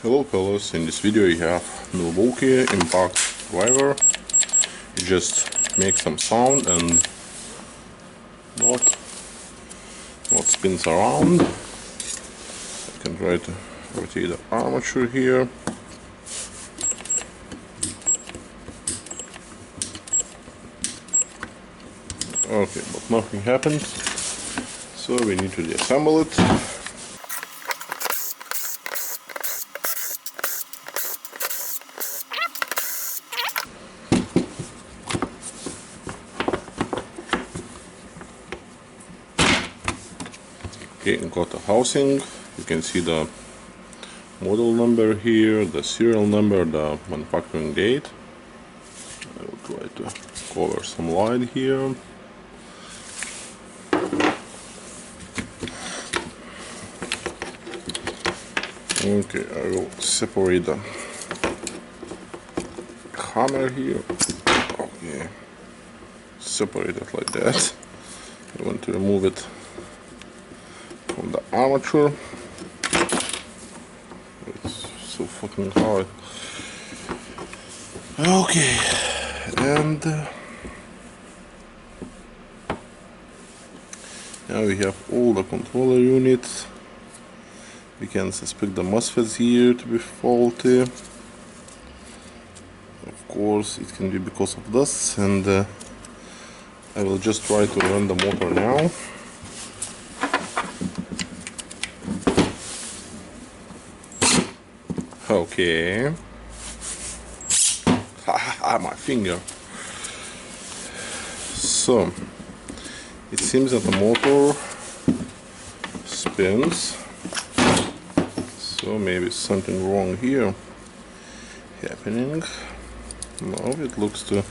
Hello fellas, in this video you have Milwaukee impact driver. It just makes some sound and not spins around. I can try to rotate the armature here. Okay, but nothing happened, so we need to disassemble it. Okay, got the housing. You can see the model number here, the serial number, the manufacturing date. I will try to cover some light here. Okay, I will separate the hammer here. Okay, separate it like that. I want to remove it from the armature. It's so fucking hard. Okay, and now we have all the controller units. We can suspect the MOSFETs here to be faulty. Of course, it can be because of this, and I will just try to run the motor now. Okay. My finger. So, it seems that the motor spins. So maybe something wrong here happening. No, it looks to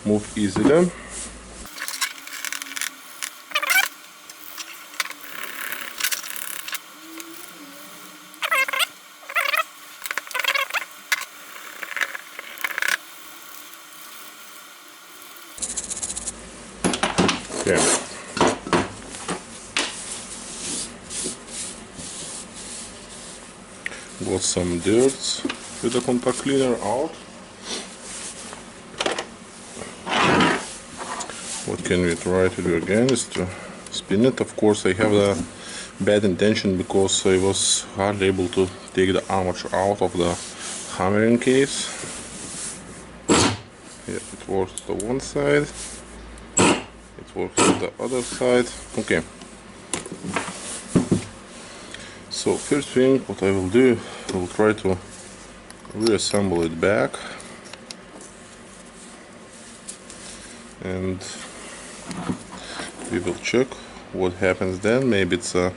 move easily. Okay. Got some dirt with the contact cleaner out. What can we try to do again is to spin it. Of course I have the bad intention because I was hardly able to take the armature out of the hammering case. Yeah, it works the one side, it works the other side. Okay. So first thing what I will do, I will try to reassemble it back, and we will check what happens then. Maybe it's a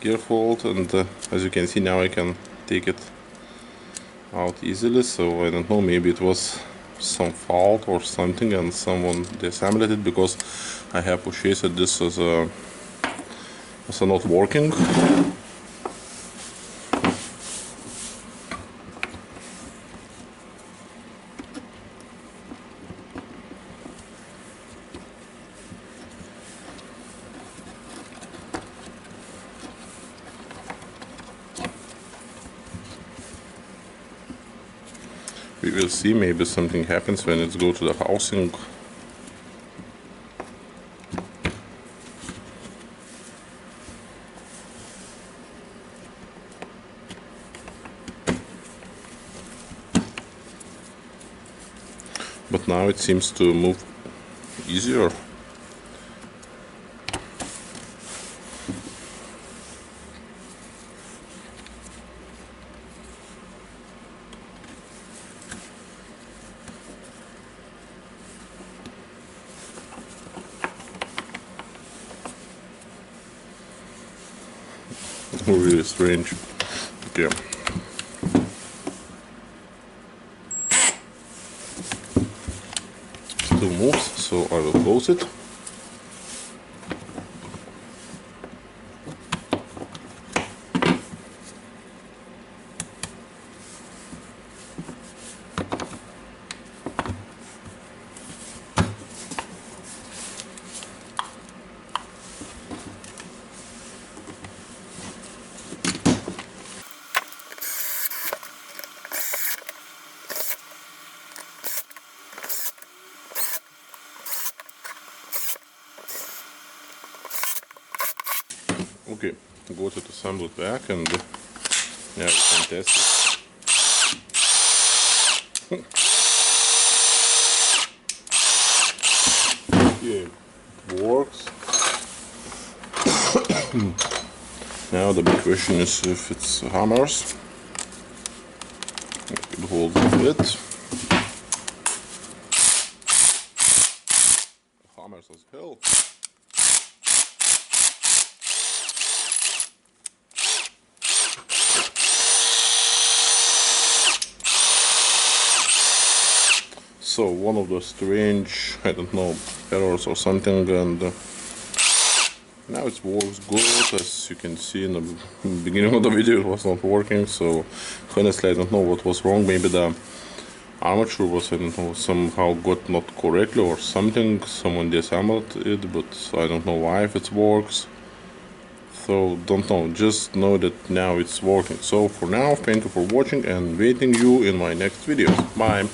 gear fault, and as you can see now I can take it out easily. So I don't know, maybe it was some fault or something and someone disassembled it, because I have purchased this as a not working. We will see, maybe something happens when it goes to the housing. But now it seems to move easier. Really strange. Okay. Still moves, so I will close it. got it assembled back, and now we can test it. Yeah, it works. Now the big question is if it's hammers. It holds a bit. Hammers as hell. So one of the strange, I don't know, errors or something, and now it works good. As you can see in the beginning of the video, it was not working, so honestly I don't know what was wrong. Maybe the armature was, I don't know, somehow got not correctly or something. Someone disassembled it, but I don't know why if it works. So don't know, just know that now it's working. So for now, thank you for watching and waiting you in my next videos. Bye!